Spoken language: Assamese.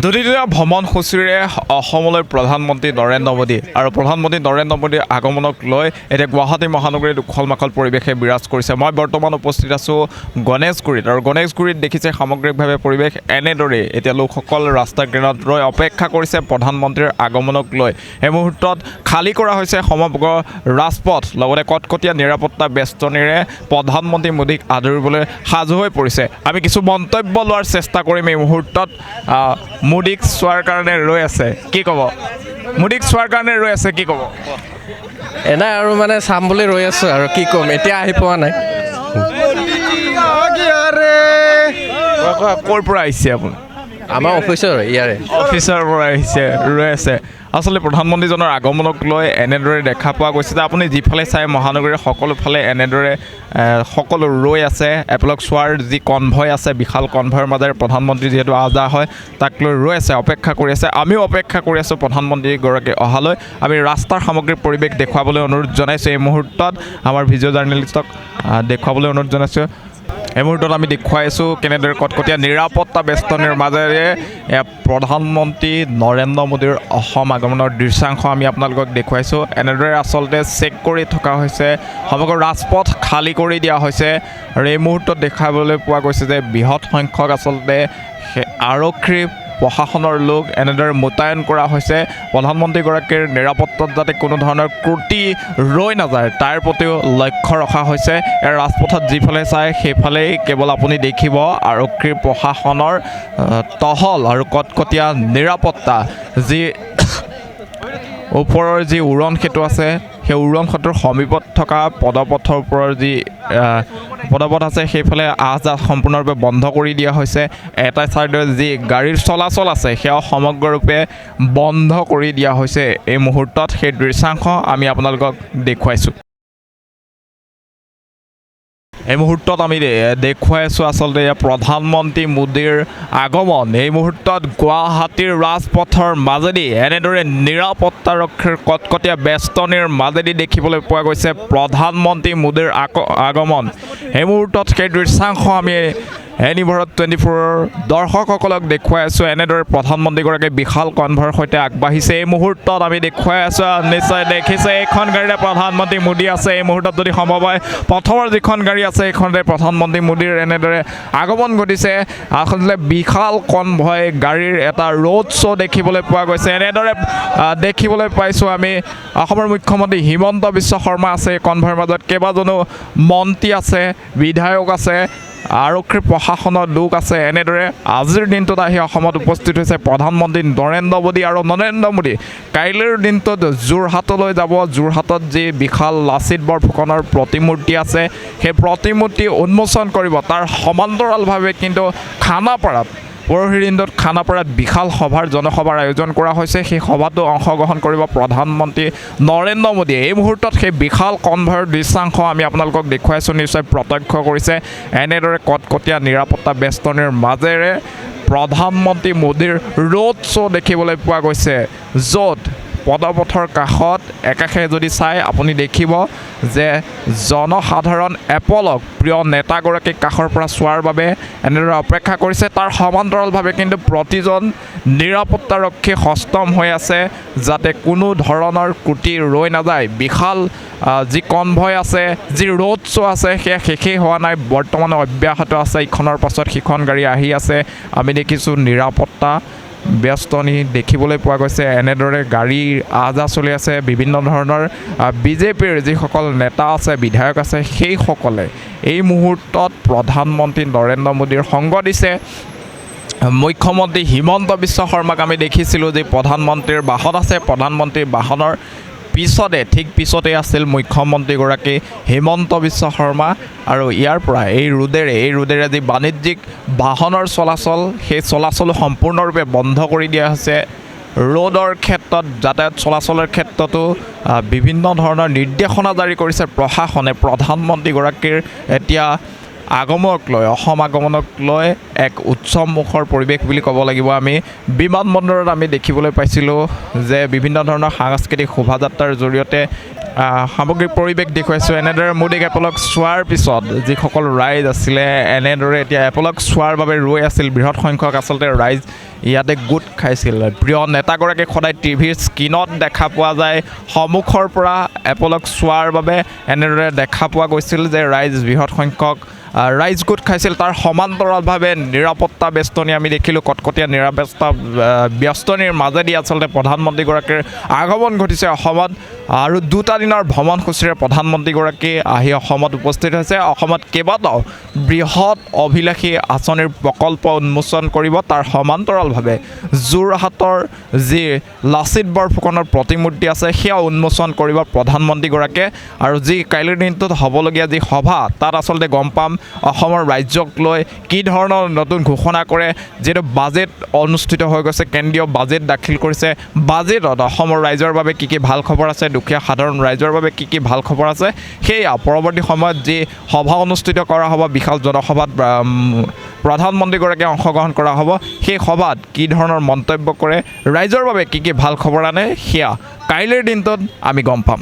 দুদিনীয়া ভ্ৰমণসূচীৰে অসমলৈ প্ৰধানমন্ত্ৰী নৰেন্দ্ৰ মোদী আৰু প্ৰধানমন্ত্ৰী নৰেন্দ্ৰ মোদীৰ আগমনক লৈ এতিয়া গুৱাহাটী মহানগৰীত উখল মাখল পৰিৱেশে বিৰাজ কৰিছে। মই বৰ্তমান উপস্থিত আছোঁ গণেশগুৰিত আৰু গণেশগুৰিত দেখিছে সামগ্ৰিকভাৱে পৰিৱেশ এনেদৰেই। এতিয়া লোকসকল ৰাস্তা কিনাৰত ৰৈ অপেক্ষা কৰিছে প্ৰধানমন্ত্ৰীৰ আগমনক লৈ। এই মুহূৰ্তত খালী কৰা হৈছে সমগ্ৰ ৰাজপথ, লগতে কটকটীয়া নিৰাপত্তা বেষ্টনীৰে প্ৰধানমন্ত্ৰী মোদীক আদৰিবলৈ সাজু হৈ পৰিছে। আমি কিছু মন্তব্য লোৱাৰ চেষ্টা কৰিম। এই মুহূৰ্তত মোদীক চোৱাৰ কাৰণে ৰৈ আছে, কি ক'ব? মোদীক চোৱাৰ কাৰণে ৰৈ আছে, কি ক'ব? এনাই আৰু মানে চাম বুলি ৰৈ আছোঁ আৰু কি ক'ম, এতিয়া আহি পোৱা নাই। ক'ৰ পৰা আহিছে আপুনি? আমাৰ অফিচৰ ইয়াৰে অফিচৰ পৰা আহিছে, ৰৈ আছে। আচলতে প্ৰধানমন্ত্ৰীজনৰ আগমনক লৈ এনেদৰে দেখা পোৱা গৈছে যে আপুনি যিফালে চাই মহানগৰীৰ সকলোফালে এনেদৰে সকলো ৰৈ আছে। এপলক চোৱাৰ যি কনভয় আছে, বিশাল কনভয়ৰ মাজেৰে প্ৰধানমন্ত্ৰী যিহেতু আহ-যাহ হয়, তাক লৈ ৰৈ আছে, অপেক্ষা কৰি আছে। আমিও অপেক্ষা কৰি আছোঁ প্ৰধানমন্ত্ৰীগৰাকী অহালৈ। আমি ৰাস্তাৰ সামগ্ৰিক পৰিৱেশ দেখুৱাবলৈ অনুৰোধ জনাইছোঁ। এই মুহূৰ্তত আমাৰ ভিডিঅ' জাৰ্নেলিষ্টক দেখুৱাবলৈ অনুৰোধ জনাইছোঁ। এই মুহূৰ্তত আমি দেখুৱাইছোঁ কেনেদৰে কটকটীয়া নিৰাপত্তা বেষ্টনীৰ মাজেৰে প্ৰধানমন্ত্ৰী নৰেন্দ্ৰ মোদীৰ অসম আগমনৰ দৃশ্যাংশ আমি আপোনালোকক দেখুৱাইছোঁ। এনেদৰে আচলতে চেক কৰি থকা হৈছে, সমগ্ৰ ৰাজপথ খালী কৰি দিয়া হৈছে আৰু এই মুহূৰ্তত দেখাবলৈ পোৱা গৈছে যে বৃহৎ সংখ্যক আচলতে আৰক্ষী প্ৰশাসনৰ লোক এনেদৰে মোতায়েন কৰা হৈছে। প্ৰধানমন্ত্ৰীগৰাকীৰ নিৰাপত্তাত যাতে কোনো ধৰণৰ ত্ৰুটি ৰৈ নাযায় তাৰ প্ৰতিও লক্ষ্য ৰখা হৈছে। এই ৰাজপথত যিফালে চাই সেইফালেই কেৱল আপুনি দেখিব আৰক্ষীৰ প্ৰশাসনৰ টহল আৰু কটকটীয়া নিৰাপত্তা। যি ওপৰৰ যি উৰণ সেতু আছে, সেই উৰণ সেতুৰ সমীপত থকা পদপথৰ ওপৰৰ যি পদপথ আছে সেইফালে আহ-যাহ সম্পূৰ্ণৰূপে বন্ধ কৰি দিয়া হৈছে। এটা ছাইডৰ যি গাড়ীৰ চলাচল আছে সেয়াও সমগ্ৰৰূপে বন্ধ কৰি দিয়া হৈছে। এই মুহূৰ্তত সেই দৃশ্যাংশ আমি আপোনালোকক দেখুৱাইছোঁ। এই মুহূৰ্তত আমি দেখুৱাই আছোঁ আচলতে প্ৰধানমন্ত্ৰী মোদীৰ আগমন। এই মুহূৰ্তত গুৱাহাটীৰ ৰাজপথৰ মাজেদি এনেদৰে নিৰাপত্তাৰক্ষীৰ কটকটীয়া বেষ্টনীৰ মাজেদি দেখিবলৈ পোৱা গৈছে প্ৰধানমন্ত্ৰী মোদীৰ আগমন। এই মুহূৰ্তত সেই দৃশ্যাংশ আমি এনিভাৰত 24ৰ দৰ্শকসকলক দেখুৱাই আছোঁ। এনেদৰে প্ৰধানমন্ত্ৰীগৰাকী বিশাল কনভয়ৰ সৈতে আগবাঢ়িছে। এই মুহূৰ্তত আমি দেখুৱাই আছোঁ, নিশ্চয় দেখিছে এইখন গাড়ীৰে প্ৰধানমন্ত্ৰী মোদী আছে। এই মুহূৰ্তত যদি সম্ভৱ হয় প্ৰথমৰ যিখন গাড়ী আছে এইখনতে প্ৰধানমন্ত্ৰী মোদীৰ এনেদৰে আগমন ঘটিছে। আচলতে বিশাল কনভয় গাড়ীৰ এটা ৰোড শ্ব' দেখিবলৈ পোৱা গৈছে। এনেদৰে দেখিবলৈ পাইছোঁ আমি অসমৰ মুখ্যমন্ত্ৰী হিমন্ত বিশ্ব শৰ্মা আছে এই কনভয়ৰ মাজত, কেইবাজনো মন্ত্ৰী আছে, বিধায়ক আছে, আৰক্ষীৰ প্ৰশাসনৰ লোক আছে। এনেদৰে আজিৰ দিনটোত আহি অসমত উপস্থিত হৈছে প্ৰধানমন্ত্ৰী নৰেন্দ্ৰ মোদী আৰু নৰেন্দ্ৰ মোদী কাইলৈৰ দিনটোত যোৰহাটলৈ যাব। যোৰহাটত যি বিশাল লাচিত বৰফুকনৰ প্ৰতিমূৰ্তি আছে সেই প্ৰতিমূৰ্তি উন্মোচন কৰিব। তাৰ সমান্তৰালভাৱে কিন্তু খানাপাৰাত পৰহিৰ দিনটোত খানাপাৰাত বিশাল জনসভাৰ আয়োজন কৰা হৈছে। সেই সভাতো অংশগ্ৰহণ কৰিব প্ৰধানমন্ত্ৰী নৰেন্দ্ৰ মোদীয়ে। এই মুহূৰ্তত সেই বিশাল কনভয়ৰ দৃশ্যাংশ আমি আপোনালোকক দেখুৱাইছোঁ, নিশ্চয় প্ৰত্যক্ষ কৰিছে। এনেদৰে কটকটীয়া নিৰাপত্তা বেষ্টনীৰ মাজেৰে প্ৰধানমন্ত্ৰী মোদীৰ ৰোড শ্ব' দেখিবলৈ পোৱা গৈছে, য'ত পদপথৰ কাষত একাষে যদি চাই আপুনি দেখিব যে জনসাধাৰণ এপলক প্ৰিয় নেতাগৰাকীক কাষৰ পৰা চোৱাৰ বাবে এনেদৰে অপেক্ষা কৰিছে। তাৰ সমান্তৰালভাৱে কিন্তু প্ৰতিজন নিৰাপত্তাৰক্ষী সষ্টম হৈ আছে যাতে কোনো ধৰণৰ ত্ৰুটি ৰৈ নাযায়। বিশাল যি কনভয় আছে, যি ৰোড শ্ব' আছে সেয়া শেষেই হোৱা নাই, বৰ্তমান অব্যাহত আছে। ইখনৰ পাছত সিখন গাড়ী আহি আছে। আমি দেখিছোঁ নিৰাপত্তা বেষ্টনী দেখিবলৈ পোৱা গৈছে। এনেদৰে গাড়ীৰ আহ-যাহ চলি আছে। বিভিন্ন ধৰণৰ বিজেপিৰ যিসকল নেতা আছে, বিধায়ক আছে, সেইসকলে এই মুহূৰ্তত প্ৰধানমন্ত্ৰী নৰেন্দ্ৰ মোদীৰ সংগ দিছে। মুখ্যমন্ত্ৰী হিমন্ত বিশ্ব শৰ্মাক আমি দেখিছিলোঁ যে প্ৰধানমন্ত্ৰীৰ বাহন আছে, প্ৰধানমন্ত্ৰীৰ বাহনৰ ঠিক পিছতে আছিল মুখ্যমন্ত্ৰীগৰাকী হিমন্ত বিশ্ব শৰ্মা। আৰু ইয়াৰ পৰা এই ৰোডেৰে যি বাণিজ্যিক বাহনৰ চলাচল সেই চলাচল সম্পূৰ্ণৰূপে বন্ধ কৰি দিয়া হৈছে। ৰোডৰ ক্ষেত্ৰত যাতায়াত চলাচলৰ ক্ষেত্ৰতো বিভিন্ন ধৰণৰ নিৰ্দেশনা জাৰি কৰিছে প্ৰশাসনে। প্ৰধানমন্ত্ৰীগৰাকীৰ এতিয়া আগমনক লৈ, অসম আগমনক লৈ এক উৎসৱমুখৰ পৰিৱেশ বুলি ক'ব লাগিব। আমি বিমানবন্দৰত আমি দেখিবলৈ পাইছিলোঁ যে বিভিন্ন ধৰণৰ সাংস্কৃতিক শোভাযাত্ৰাৰ জৰিয়তে সামগ্ৰিক পৰিৱেশ দেখুৱাইছোঁ এনেদৰে মোদীক এপলক চোৱাৰ পিছত যিসকল ৰাইজ আছিলে এনেদৰে এতিয়া এপলক চোৱাৰ বাবে ৰৈ আছিল বৃহৎ সংখ্যক আচলতে ৰাইজ ইয়াতে গোট খাইছিল প্ৰিয় নেতাগৰাকীক সদায় টিভিৰ স্ক্ৰীণত দেখা পোৱা যায় সন্মুখৰ পৰা এপলক চোৱাৰ বাবে এনেদৰে দেখা পোৱা গৈছিল যে ৰাইজ বৃহৎ সংখ্যক ৰাইজ গোট খাইছিল তাৰ সমান্তৰালভাৱে নিৰাপত্তা বেষ্টনী আমি দেখিলোঁ কটকটীয়া নিৰাপত্তা বেষ্টনীৰ মাজেদি আচলতে প্ৰধানমন্ত্ৰীগৰাকীৰ আগমন ঘটিছে অসমত আৰু 2টা দিনৰ ভ্ৰমণসূচীৰে প্ৰধানমন্ত্ৰীগৰাকী আহি অসমত উপস্থিত হৈছে অসমত কেইবাটাও বৃহৎ অভিলাষী আঁচনিৰ প্ৰকল্প উন্মোচন কৰিব তাৰ সমান্তৰালভাৱে যোৰহাটৰ যি লাচিত বৰফুকনৰ প্ৰতিমূৰ্তি আছে সেয়া উন্মোচন কৰিব প্ৰধানমন্ত্ৰীগৰাকীয়ে আৰু যি কাইলৈৰ দিনটোত হ'বলগীয়া যি সভা তাত আচলতে গম পাম অসমৰ ৰাজ্যক লৈ কি ধৰণৰ নতুন ঘোষণা কৰে যিটো বাজেট অনুষ্ঠিত হৈ গৈছে কেন্দ্ৰীয় বাজেট দাখিল কৰিছে বাজেটত অসমৰ ৰাইজৰ বাবে কি ভাল খবৰ আছে দুখীয়া সাধাৰণ ৰাইজৰ বাবে কি ভাল খবৰ আছে সেয়া পৰৱৰ্তী সময়ত যি সভা অনুষ্ঠিত কৰা হ'ব বিশাল জনসভাত প্ৰধানমন্ত্ৰীগৰাকীয়ে অংশগ্ৰহণ কৰা হ'ব সেই সভাত কি ধৰণৰ মন্তব্য কৰে ৰাইজৰ বাবে কি ভাল খবৰ আনে সেয়া কাইলৈৰ দিনটোত আমি গম পাম